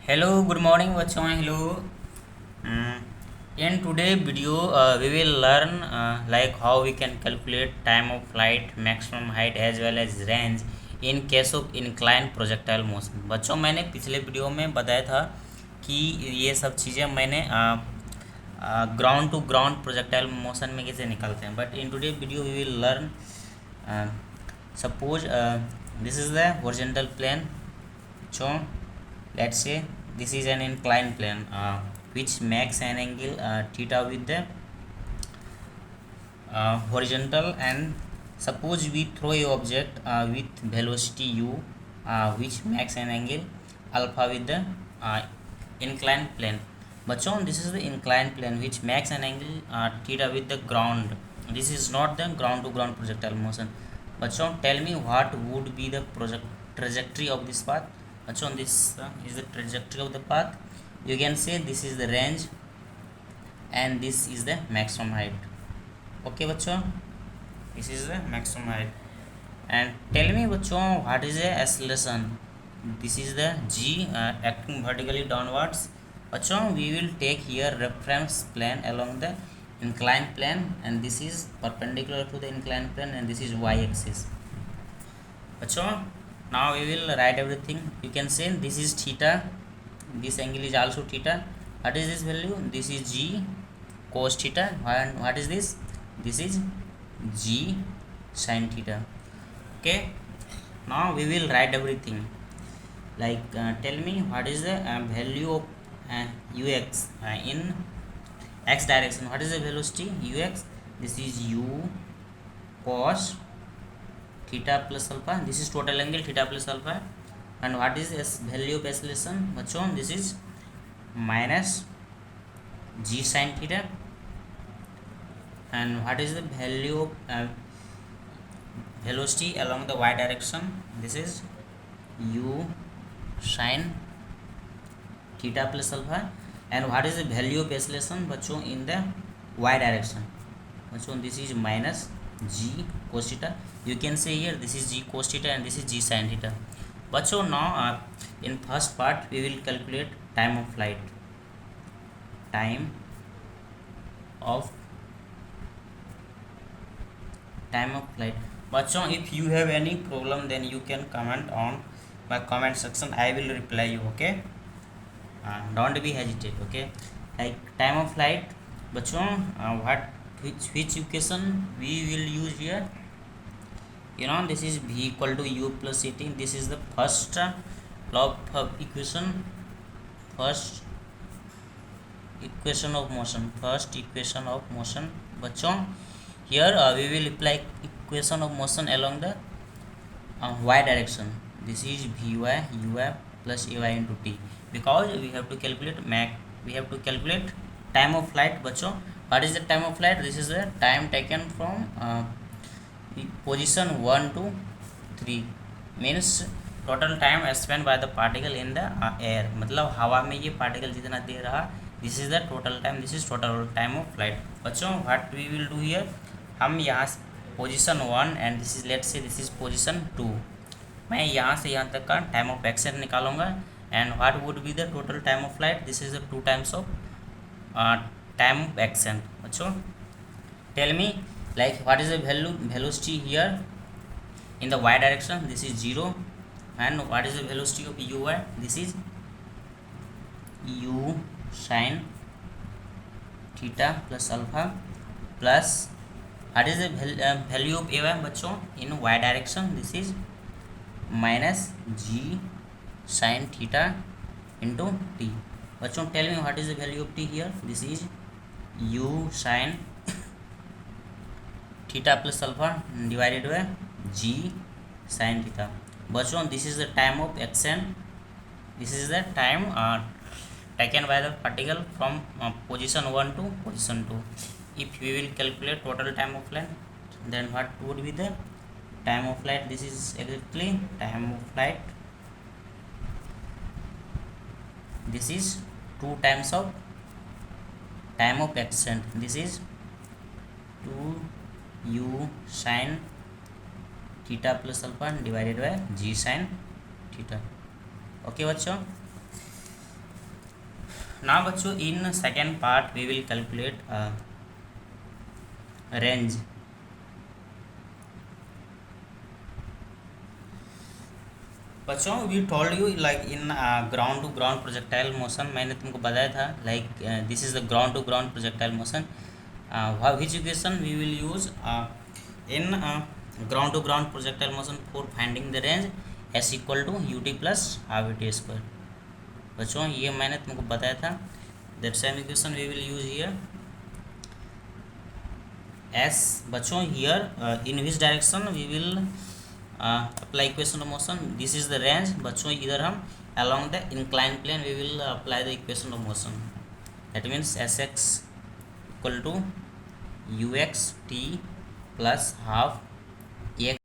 Hello, good morning बच्चों. Hello. Mm, in today video we will learn like how we can calculate time of flight, maximum height as well as range in case of inclined projectile motion. बच्चों मैंने पिछले video में बताया था कि ये सब चीज़ें मैंने ground to ground projectile motion में कैसे निकालते हैं. But in today video we will learn suppose this is the horizontal plane. So let's say this is an inclined plane which makes an angle theta with the horizontal, and suppose we throw a object with velocity u which makes an angle alpha with the inclined plane. बच्चों this is the inclined plane which makes an angle theta with the ground. This is not the ground to ground projectile motion. बच्चों tell me what would be the trajectory of this path. बच्चों this is the trajectory of the path. You can say this is the range and this is the maximum height. Okay बच्चों, this is the maximum height. And tell me बच्चों what is the acceleration. This is the g acting vertically downwards. बच्चों we will take here reference plane along the inclined plane, and this is perpendicular to the inclined plane, and this is y axis. बच्चों now we will write everything. You can say this is theta, this angle is also theta. What is this value? This is g cos theta. And what is this? This is g sin theta. Okay, now we will write everything. Like tell me what is the value of ux in x direction. What is the velocity ux? This is u cos theta plus alpha. This is total angle theta plus alpha. And what is this value of acceleration? बच्चों this is minus g sin theta. And what is the value of velocity along the y direction? This is u sin theta plus alpha. And what is the value of acceleration बच्चों in the y direction? बच्चों this is minus g cos theta. You can say here this is g cos theta and this is g sin theta. बच्चों now in first part we will calculate time of flight. Time of flight. बच्चों if you have any problem then you can comment on my comment section. I will reply you. Okay, don't be hesitate. Okay, like time of flight बच्चों which equation we will use here. You know this is v equal to u plus at. This is the first law of equation, first equation of motion. बच्चों here we will apply equation of motion along the y direction. This is vy ui plus ay into t, because we have to calculate time of flight. बच्चों what is the time of flight? This is the time taken from position 1 to 3, means total time spent by the particle in the air. मतलब हवा में ये particle जितना दे रहा, this is the total time, this is total time of flight. बच्चों what we will do here, हम यहाँ position 1 and this is let's say this is position 2, मैं यहाँ से यहाँ तक का टाइम ऑफ एक्शन निकालूंगा. And what would be the total time of flight? This is the 2 times of time of action. बच्चों tell me like what is the velocity here in the y direction? This is 0. And what is the velocity of uy? This is u sin theta plus alpha plus what is the value of ay बच्चों in y direction? This is minus g sin theta into t. बच्चों tell me what is the value of t here? This is u sin theta plus alpha divided by g sin theta. बच्चों this is the time of action, this is the time taken by the particle from position 1 to position 2. If we will calculate total time of flight, then what would be the time of flight? This is exactly time of flight. This is 2 times of time of action. This is 2 u sin theta plus alpha divided by g sine theta. Okay बच्चों, now बच्चों in second part we will calculate range. बच्चों we told you like in ground to ground projectile motion, मैंने तुमको बताया था like this is the ground to ground projectile motion. Which equation we will use in ground to ground projectile motion for finding the range, s equal to u t plus half t square. बच्चों ये मैंने तुमको बताया था. That same equation we will use here s. बच्चों here in which direction we will apply equation of motion, this is the range. बच्चों इधर हम along the inclined plane we will apply the equation of motion. That means Sx equal to ux t plus half